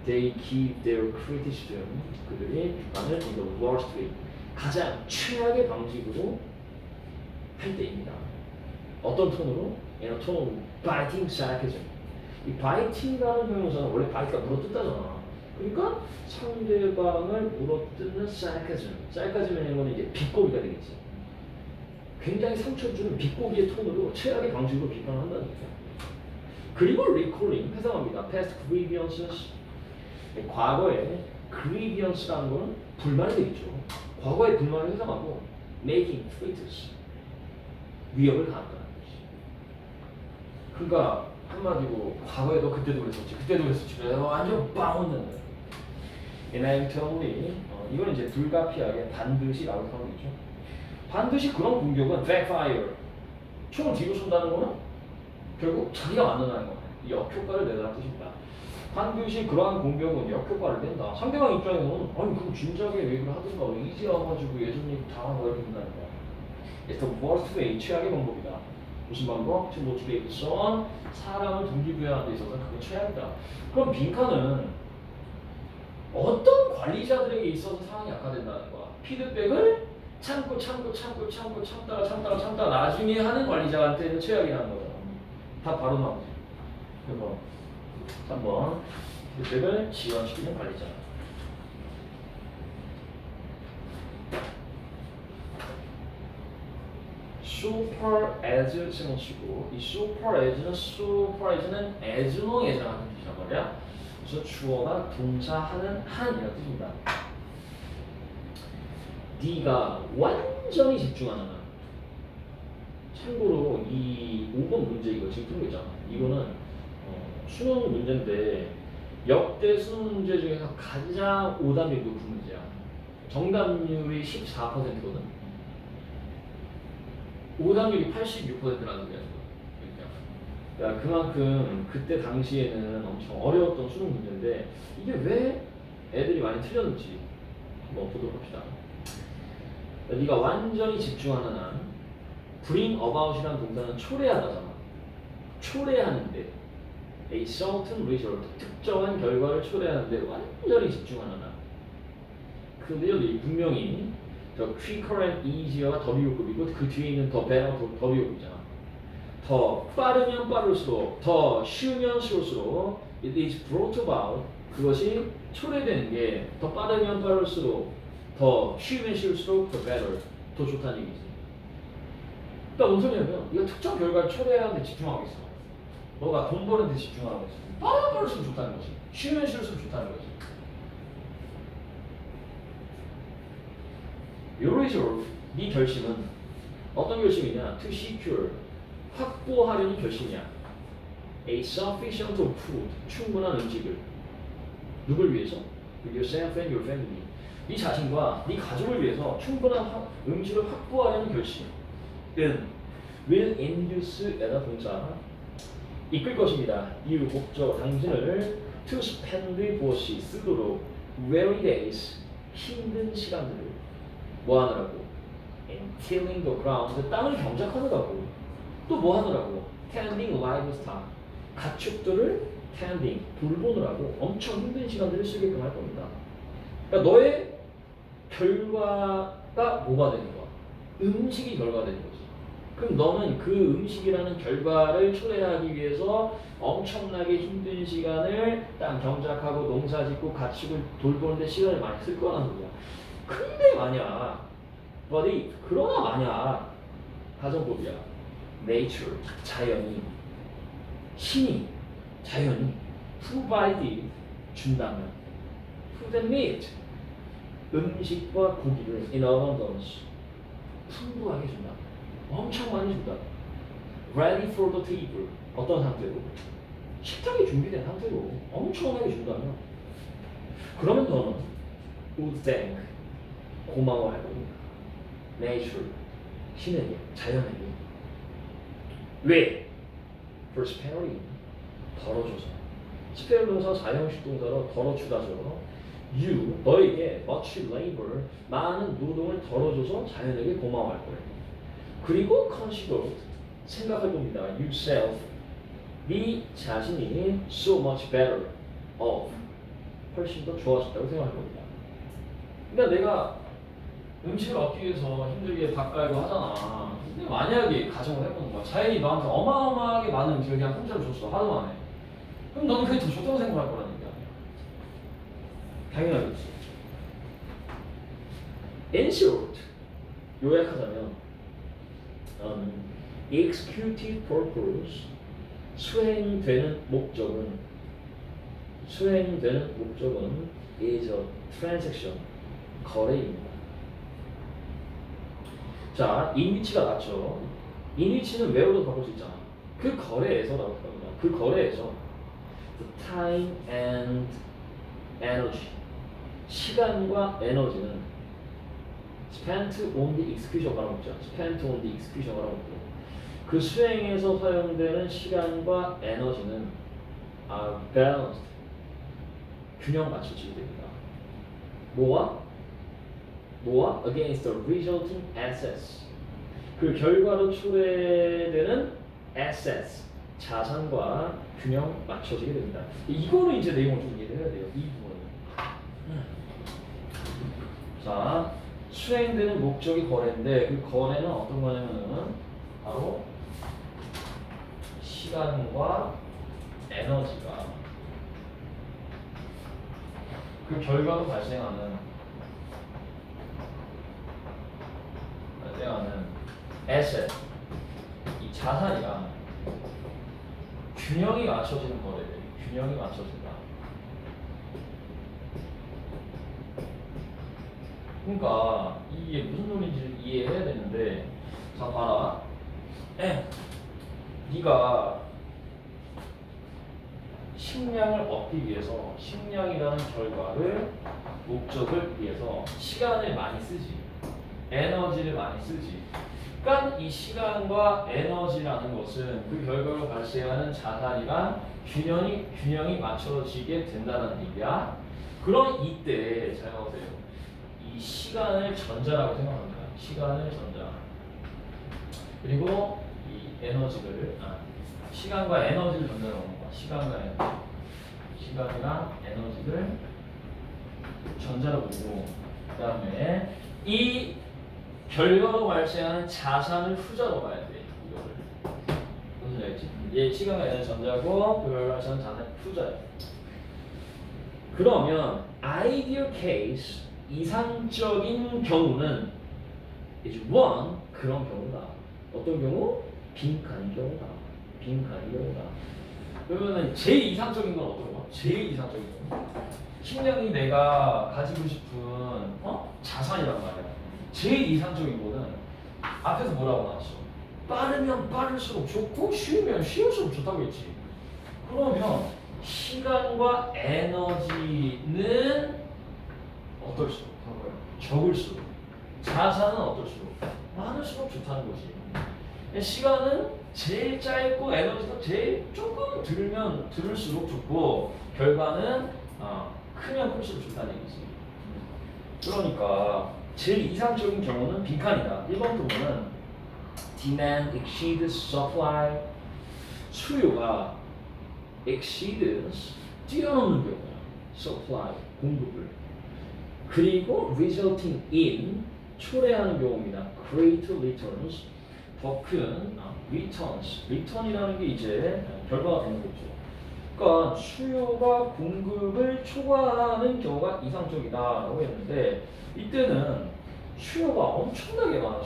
they give their criticism 그들이 비판을 in the worst way 가장 최악의 방식으로 할 때입니다. 어떤 톤으로? In a tone of biting sarcasm. 이 biting이라는 형용사는 원래 bite가 물어뜯다잖아. 그러니까 상대방을 물어뜯는 sarcasm. sarcasm이라는 건 이제 비꼬기가 되겠지. 굉장히 상처를 주는 비꼬기의 톤으로 최악의 방식으로 비판을 한다는 거죠. 그리고 recalling 회상합니다. past grievances 과거에 grievance라는 거는 불만이 되겠죠. 과거의 불만을 회상하고 making threats 위협을 가한다는 거지. 그러니까 한마디로 과거에도 그때도 그랬었지 그래서 완전 빵 혼낸다. inevitably 이건 이제 불가피하게 반드시라고 하는 거죠. 반드시 그런 공격은 backfire 총을 뒤로 쏜다는 거는 결국 자기가 만든다는 거야. 역효과를 내다라는 뜻입니다. 반드시 그러한 공격은 역효과를 낸다. 상대방 입장에서는 아니 그럼 진작에 얘기를 하든가 왜 이제 와가지고 예전에 당한 거 이렇게 된다는 거야. It's the worst way, 최악의 방법이다. 무슨 방법? To motivate someone, 사람을 동기부여하는 데 있어서 그게 최악이다. 그럼 빈칸은 어떤 관리자들에게 있어서 상황이 악화된다는 거야. 피드백을 참다가 나중에 하는 관리자한테는 최악이라는 거잖아. 다 바로 나오지. 그래서 3번 피드백을 지원시키는 관리자. super as 세모치고 이 super as는 as로 예상하는 뜻이란 말이야. 그래서 주어가 동사하는 한이라는 뜻입니다. 네가 완전히 집중하는 한. 참고로 이 5번 문제 이거 지금 푼 거 있잖아. 이거는 수능 문제인데 역대 수능 문제 중에서 가장 오답률이 높은 문제야. 정답률이 14%거든. 오답률이 86%라는 거야. 그러니까 그만큼 그때 당시에는 엄청 어려웠던 수능 문제인데 이게 왜 애들이 많이 틀렸는지 한번 보도록 합시다. 네가 완전히 집중하는 한 bring about이라는 동사는 초래하다잖아. 초래하는데 a certain result 특정한 결과를 초래하는데 완전히 집중하는 한 clearly 분명히 더 quicker and easier가 더비호급이고 그 뒤에 있는 더 better 더비호급이잖아. 더 빠르면 빠를수록 더 쉬우면 쉬울수록 it is brought about 그것이 초래되는 게 더 빠르면 빠를수록 더 쉬우면 쉬울수록 더 better 더 좋다는 얘기지. 그러니까 무슨 소리냐면 네가 특정 결과를 초래하는 데 집중하고 있어. 너가 돈 버는 데 집중하고 있어. 빠르면 빠를수록 좋다는 거지. 쉬우면 쉬울수록 좋다는 거지. Your resolve, 네 결심은 어떤 결심이냐? To secure, 확보하려는 결심이야. A sufficient of food, 충분한 음식을. 누굴 위해서? Yourself and your family. 네 자신과 네 가족을 위해서 충분한 음식을 확보하려는 결심. will induce, 에다 동사. 이끌 것입니다. 이유, 목적, 당신을 to spend 무엇이 쓰도록 weary days, 힘든 시간들을 뭐 하느라고? And tilling the ground, 땅을 경작하느라고. 또 뭐 하느라고? Tending livestock, 가축들을 tending, 돌보느라고 엄청 힘든 시간들을 쓰게끔 할 겁니다. 그러니까 너의 결과가 뭐가 되는 거야? 음식이 결과가 되는 거지. 그럼 너는 그 음식이라는 결과를 초래하기 위해서 엄청나게 힘든 시간을 땅 경작하고 농사짓고 가축을 돌보는 데 시간을 많이 쓸 거라는 거야. 근데 만약 but if, 그러나 만약 가정법이야. nature, 자연이 신이, 자연이 provide, 준다면 food and meat, 음식과 고기를 in abundance, 풍부하게 준다. 엄청 많이 준다. ready for the table, 어떤 상태로? 식탁이 준비된 상태로 엄청나게 준다면 그러면 너는 would thank, 고마워할 겁니다. nature, 신에게, 자연에게. 왜? for sparing, 덜어줘서. spare 동사 사형식 동사로 덜어주다죠. you, 너에게 much labor, 많은 노동을 덜어줘서 자연에게 고마워할 거예요. 그리고 consider, 생각할 겁니다. yourself, 네 자신이 so much better off, 훨씬 더 좋아졌다고 생각할 겁니다. 그러니까 내가 음식을 얻기 위해서 힘들게 밥 갈고 하잖아. 근데 만약에 가정을 해보는 거야. 자연이 너한테 어마어마하게 많은 음식을 그냥 공짜로 줬어. 하루 만에. 그럼 너는 그게 더 좋다고 생각할 거라는 얘기 아니야. 당연하겠지. In short, 요약하자면 executive purpose, 수행되는 목적은 is a transaction, 거래입니다. 자, 인위치가 맞죠? 인위치는 where로 바꿀 수 있잖아. 그 거래에서라고 합니다. 그 거래에서 the time and energy, 시간과 에너지는 spent on the execution을 알아먹자. spent on the execution을 알아먹고 그 수행에서 사용되는 시간과 에너지는 are balanced. 균형 맞춰지게 됩니다. 뭐와? Against the resulting assets. 그 결과로 초래되는 assets, 자산과 균형 맞춰지게 됩니다. 이거는 이제 내용을 좀 이해를 해야 돼요. 이 부분은. 자, 수행되는 목적이 거래인데 그 거래는 어떤 거냐면은 바로 시간과 에너지가 그 결과로 발생하는 에셋, 이 자산이랑 균형이 맞춰지는 거래들, 균형이 맞춰진다. 그러니까 이게 무슨 논리인지를 이해해야 되는데, 자 봐라. 네가 식량을 얻기 위해서 식량이라는 결과를 목적을 위해서 시간을 많이 쓰지, 에너지를 많이 쓰지. 그러니까 이 시간과 에너지라는 것은 그 결과로 발생하는 자산이랑 균형이 맞춰지게 된다는 얘기야. 그럼 이때 잘 보세요. 이 시간을 전자라고 생각합니다. 시간을 전자. 그리고 이 에너지를 시간과 에너지를 전자라고 합니다. 시간이랑 에너지를 전자로 보고, 그 다음에 이 결과로 발생하는 자산을 후자로 봐야 돼. 이거를 무슨 얘기지? 얘 시간과 에너지 전자고 그 결과로 발생하는 자산이 후자야. 그러면 ideal case, 이상적인 경우는 is one, 그런 경우다. 어떤 경우? 빈칸인 경우다. 빈칸인 경우다. 그러면은 제일 이상적인 건 어떤 거? 제일 이상적인 거. 식량이 내가 가지고 싶은 자산이란 말이야. 제일 이상적인 거는 앞에서 뭐라고 나왔어? 빠르면 빠를수록 좋고 쉬우면 쉬울수록 좋다고 했지. 그러면 시간과 에너지는 어떨수록? 적을수록. 자산은 어떨수록? 많을수록 좋다는 거지. 시간은 제일 짧고 에너지도 제일 조금 들을수록 좋고 결과는 크면 클수록 좋다는 얘기지. 그러니까 제일 이상적인 경우는 빈칸이다. 1번 부분은 demand exceeds supply, 수요가 exceeds, 뛰어넘는 경우야. supply, 공급을. 그리고 resulting in, 초래하는 경우입니다. great returns, 더 큰 returns. return이라는 게 이제 결과가 되는 거죠. 그러니까 수요가 공급을 초과하는 경우가 이상적이다라고 했는데, 이때는 수요가 엄청나게 많아.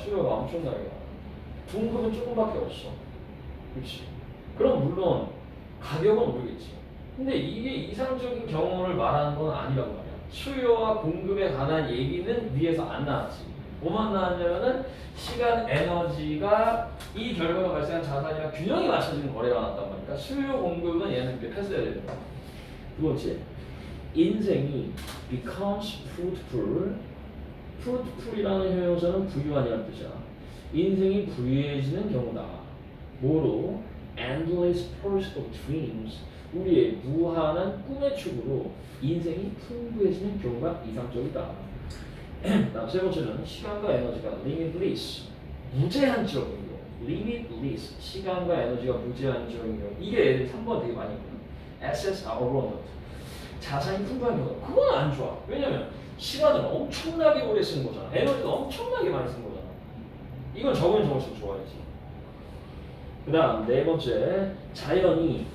공급은 조금밖에 없어. 그렇지. 그럼 물론 가격은 오르겠지. 근데 이게 이상적인 경우를 말하는 건 아니라고 말이야. 수요와 공급에 관한 얘기는 위에서 안 나왔지. 뭐만 나왔냐면은 시간, 에너지가 이 결과로 발생한 자산이랑 균형이 맞춰지는 거래가 나왔단 말이니까 수요, 공급은 얘는 패스해야 되는 거야. 두 번째, 인생이 becomes fruitful. fruitful이라는 형용사는 부유한이라는 뜻이야. 인생이 부유해지는 경우다. 뭐로? endless pursuit of dreams. 우리의 무한한 꿈의 축으로 인생이 풍부해지는 경우가 이상적이다. 다음 세 번째는 시간과 에너지가 limitless, 무제한적인 경우. limitless, 시간과 에너지가 무제한적인 경우. 이게 애들이 3번 되게 많이 보는. assets are abundant, 자산이 풍부한 경우. 그건 안 좋아. 왜냐면 시간을 엄청나게 오래 쓰는 거잖아. 에너지도 엄청나게 많이 쓰는 거잖아. 이건 적으면 적을수록 좋아야지. 그 다음 네 번째, 자연이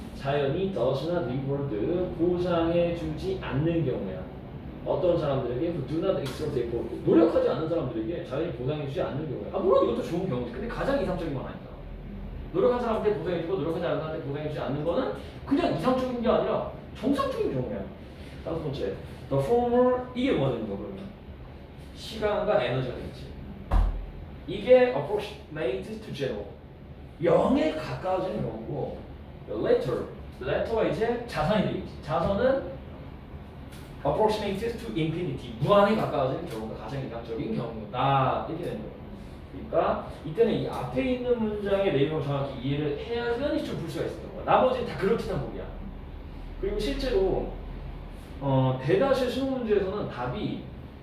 does not reward, 보상해주지 않는 경우야. 어떤 사람들에게 do not exert effort, 노력하지 않는 사람들에게 자연이 보상해주지 않는 경우야. 물론 이것도 좋은 경우지. 근데 가장 이상적인 건 아니다. 노력한 사람한테 보상해주고 노력하지 않는 사람한테 보상해주지 않는 거는 그냥 이상적인 게 아니라 정상적인 경우야. 다섯 번째, the former, 이게 뭐가 되는 거 그러면? 시간과 에너지가 되겠지. 이게 approximate to zero, 0에 가까워지는 경우고, letter가 이제 자산이 되겠지. 자산은 approximate to infinity, 무한에 가까워지는 경우가 가장 이상적인 경우다. 이렇게 되는 거예요. 그러니까 이때는 이 앞에 있는 문장의 내용을 정확히 이해를 해야지 좀 풀 수가 있었던 거야. 나머지는 다 그렇듯한 복이야. 그리고 실제로 대다수의 수능 문제에서는 답이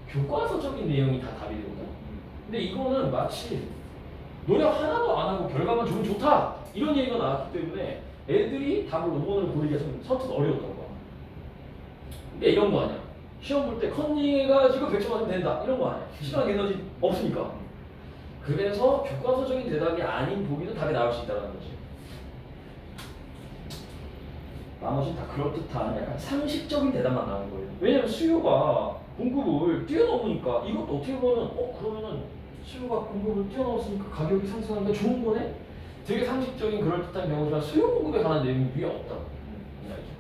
교과서적인 내용이 다 답이 되거든. 근데 이거는 마치 노력 하나도 안 하고 결과만 좋으면 좋다 이런 얘기가 나왔기 때문에 애들이 답을 5번을 고르기가 좀 선뜻 어려웠던 거야. 근데 이런 거 아니야. 시험 볼 때 컨닝해가지고 100점 맞으면 된다 이런 거 아니야. 시간 에너지 없으니까. 그래서 교과서적인 대답이 아닌 보기도 답이 나올 수 있다는 거지. 나머지는 다 그럴듯한 약간 상식적인 대답만 나오는 거예요. 왜냐면 수요가 공급을 뛰어넘으니까 이것도 어떻게 보면 그러면은 수요가 공급을 뛰어넘었으니까 가격이 상승하는 게 좋은 거네? 되게 상식적인 그럴듯한 경우지만 수요 공급에 관한 내용이 위에 없다. 이야기죠.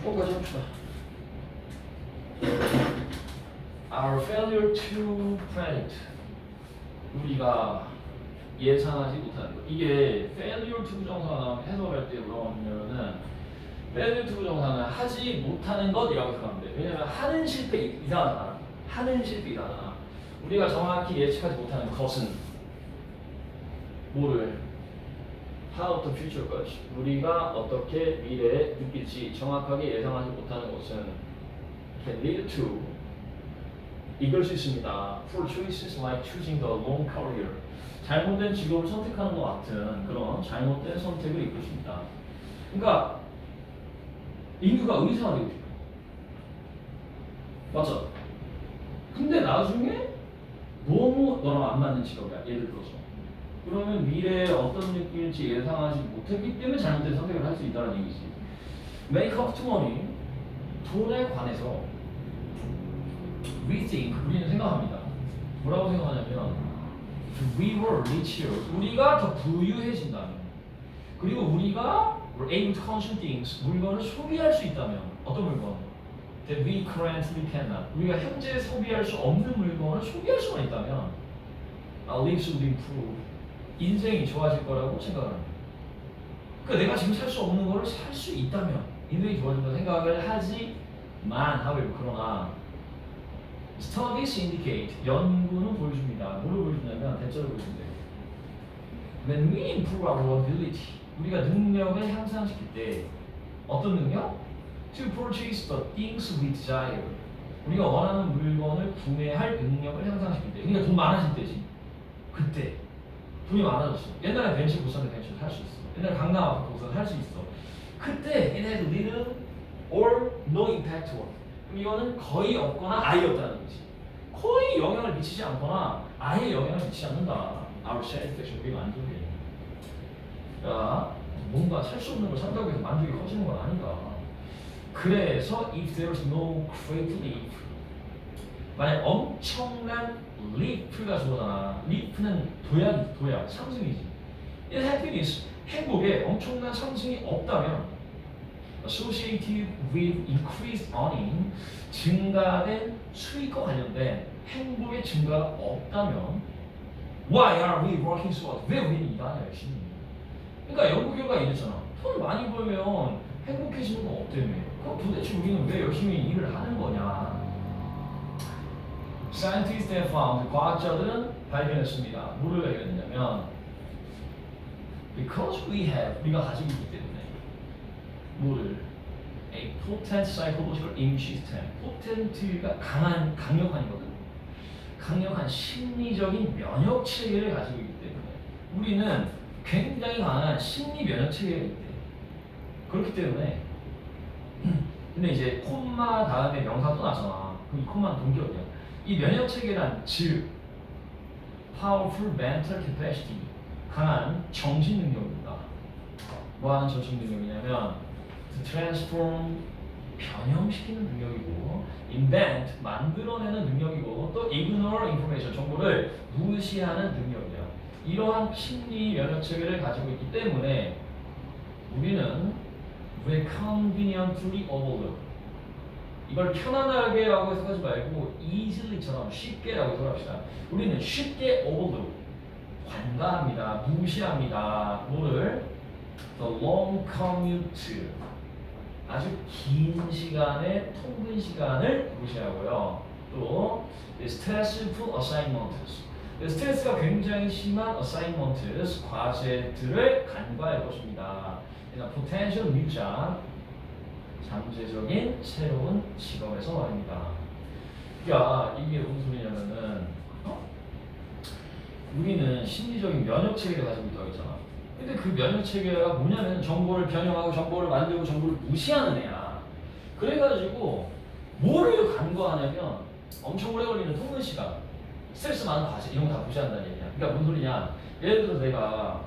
6번까지 합시다. Our failure to predict. 우리가 예상하지 못하는 것. 이게 failure to 부정사나 해석할 때 물어보면은 failure to 부정사는 하지 못하는 것이라고 생각하면 돼. 왜냐면 하는 실패 이상하잖아. 하는 실패 이상하잖아. 우리가 정확히 예측하지 못하는 것은 뭐를 how the future goes. 우리가 어떻게 미래에 느낄지 정확하게 예상하지 못하는 것은 can lead to 이걸 수 있습니다. For choices like choosing the long career. 잘못된 직업을 선택하는 것 같은 그런 잘못된 선택을 이끌 수 있다. 그러니까 인류가 의사가 되고 싶어. 맞죠? 근데 나중에 너무 너랑 안 맞는 직업이야. 예를 들어서. 그러면 미래에 어떤 느낌일지 예상하지 못했기 때문에 잘못된 선택을 할 수 있다는 얘기지. Make up to money. 돈에 관해서 we think, 우리는 생각합니다. 뭐라고 생각하냐면 we were richer. 우리가 더 부유해진다면 그리고 우리가 were able to consume things. 물건을 소비할 수 있다면 어떤 물건? That we currently cannot. 우리가 현재 소비할 수 없는 물건을 소비할 수만 있다면 our lives would improve. 인생이 좋아질 거라고 생각합니다. 그러니까 내가 지금 살 수 없는 거를 살 수 있다면 인생이 좋아진다고 생각을 하지만 however 그러나 Studies indicate, 연구는 보여줍니다. 뭐를 보여주냐면 대체로 보여준대요. When we improve our ability, 우리가 능력을 향상시킬 때 어떤 능력? To purchase the things we desire. 우리가 원하는 물건을 구매할 능력을 향상시킬 때. 그러니까 돈 많아질 때지. 그때 돈이 많아졌어. 옛날에 벤츠 못 샀는데 벤츠를 살 수 있어. 옛날에 강남 아파트 못 샀는데 살 수 있어. 그때 it had little or no impact on. 그럼 이거는 거의 없거나 아예 없다는 거지. 거의 영향을 미치지 않거나 아예 영향을 미치지 않는다. Our satisfaction, 우리 만족이. 야, 뭔가 살 수 없는 걸 산다고 해서 만족이 커지는 건 아니다. 그래서 if there's no great leap, 만약 엄청난 leap가 들어오잖아. leap는 도약, 상승이지. 이 happiness, 행복에 엄청난 상승이 없다면 associated with increased earning, 증가된 수익과 관련된 행복의 증가가 없다면 why are we working so hard? 왜 우리는 일하냐 열심히. 그러니까 연구 결과가 이랬잖아. 돈 많이 벌면 행복해지는 거 없다며. 그럼 도대체 우리는 왜 열심히 일을 하는 거냐. Scientists have found, 과학자들은 발견했습니다. 뭐를 발견했냐면 because we have, 우리가 가지고 있기 때문에 뭐를? A potent psychological immune system. potent가 강력한이거든. 강력한 심리적인 면역 체계를 가지고 있기 때문에 우리는 굉장히 강한 심리 면역 체계가 있대. 그렇기 때문에 근데 이제 콤마 다음에 명사 또 나잖아. 그럼 이 콤마는 동격이야. 이 면역 체계란 즉 powerful mental capacity, 강한 정신 능력입니다. 뭐하는 정신 능력이냐면 to transform, 변형시키는 능력이고 invent, 만들어내는 능력이고 또 ignore information, 정보를 무시하는 능력이야. 이러한 심리 면역 체계를 가지고 있기 때문에 우리는 왜 conveniently overlook, 이걸 편안하게라고 해석하지 말고 easily처럼 쉽게라고 해석합시다. 우리는 쉽게 overlook, 관가합니다, 무시합니다. 뭐를? The long commute, 아주 긴 시간의 통근 시간을 무시하고요. 또 stressful assignments, 스트레스가 굉장히 심한 assignments, 과제들을 간과할 것입니다. is a potential new job. 잠재적인 새로운 직업에서 말입니다. 그러니까 이게 무슨 소리냐면은 우리는 심리적인 면역 체계를 가지고 있다고 했잖아. 근데 그 면역 체계가 뭐냐면 정보를 변형하고 정보를 만들고 정보를 무시하는 애야. 그래가지고 뭐를 간과하냐면 엄청 오래 걸리는 통근 시간, 스트레스 많은 과제 이런 거 다 무시한다는 얘기야. 그러니까 뭔 소리냐? 예를 들어 내가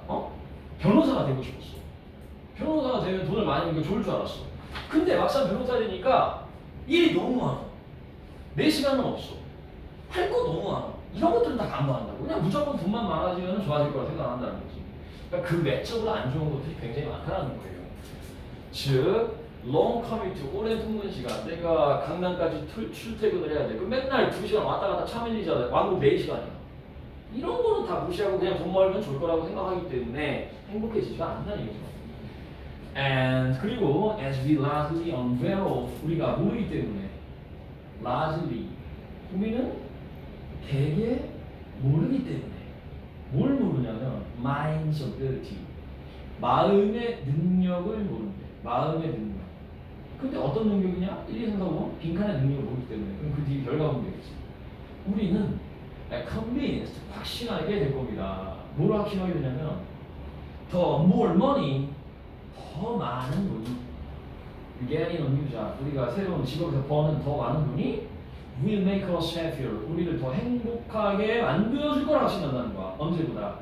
변호사가 되고 싶었어. 변호사가 되면 돈을 많이 벌면 좋을 줄 알았어. 근데 막상 변호사 되니까 일이 너무 많아. 내 시간은 없어. 할 거 너무 많아. 이런 것들은 다 간과한다고. 그냥 무조건 돈만 많아지면 좋아질 거라 생각한다는 거지. 그러니까 그 외적으로 안 좋은 것들이 굉장히 많다는 거예요. 즉, long commute, 오랜 통근 시간. 내가 강남까지 출퇴근을 해야 돼. 그럼 맨날 2시간 왔다 갔다 차 밀리잖아. 왕복 4시간이야. 이런 거는 다 무시하고 그냥 돈 벌면 좋을 거라고 생각하기 때문에 행복해지지가 않는다는 얘기죠. And 그리고 as we largely unaware of, 우리가 모르기 때문에 largely 우리는 되게 모르기 때문에 뭘 모르냐면 mind's ability, 마음의 능력을 모른대. 마음의 능력. 근데 어떤 능력이냐? 1, 2, 3, 4, 5 빈칸의 능력을 모르기 때문에. 그럼 그 뒤에 결과가 되겠지. 우리는 convinced, 확신하게 될 겁니다. 뭘 확신하게 되냐면 더 more money, 더 많은 돈이 getting a new job, 우리가 새로운 직업에서 버는 더 많은 돈이 will make us happier, 우리를 더 행복하게 만들어줄 거라 확신한다는 거야. 언제보다?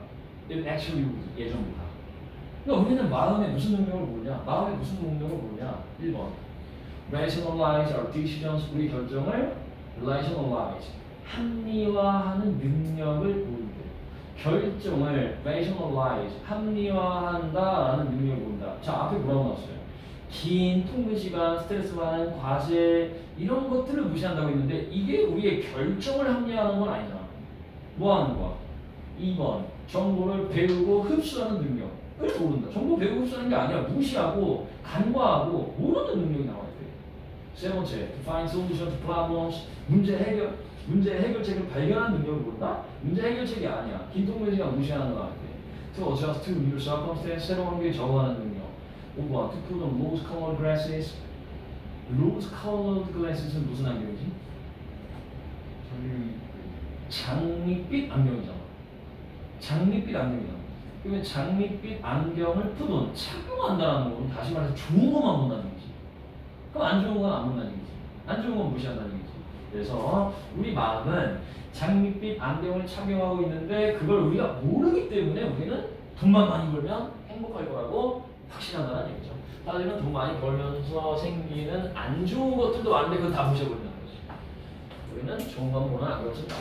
It actually would, 예전보다. 그러니까 우리는 마음의 무슨 능력을 모르냐? 마음의 무슨 능력을 모르냐? 1번 rationalize our decisions, 우리 결정을 rationalize, 합리화하는 능력을 모른대. 결정을 rationalize, 합리화한다라는 능력을 모른다. 자, 앞에 뭐라고 나왔어요? 긴 통근 시간, 스트레스 많은 과제 이런 것들을 무시한다고 했는데 이게 우리의 결정을 합리화하는 건 아니잖아. 뭐 하는 거야? 2번 정보를 배우고 흡수하는 능력을 모른다. 정보 배우고 흡수하는 게 아니라 무시하고 간과하고 모르는 능력이 나와야 돼. 세 번째, to find solution to problems, 문제 해결책을 발견하는 능력을 모른다? 문제 해결책이 아니야. 긴 통근 시간 무시하는 거 아니야. To adjust to new circumstances, 새로운 환경에 적응하는 능력. 5번, to put on rose-colored glasses. rose-colored glasses는 무슨 안경이지? 장밋빛 안경이잖아. 장밋빛 안경이잖아. 그러면 장밋빛 안경을 put on, 착용한다는 건 다시 말해서 좋은 것만 본다는 얘기지. 그럼 안 좋은 건 안 본다는 얘기지. 안 좋은 건 무시한다는 얘기지. 그래서 우리 마음은 장밋빛 안경을 착용하고 있는데 그걸 우리가 모르기 때문에 우리는 돈만 많이 벌면 행복할 거라고 확신한다는 얘기죠. 따지면 돈 많이 벌면서 생기는 안 좋은 것들도 많은데 그건 다 무시해버린다는 거지. 우리는 좋은 건 보나 안 그렇습니다.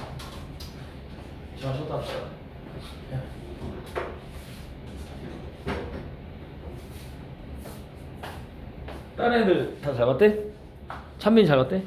자, 쉬었다 합시다. 다른 애들 다 잘 봤대? 찬민이 잘 봤대?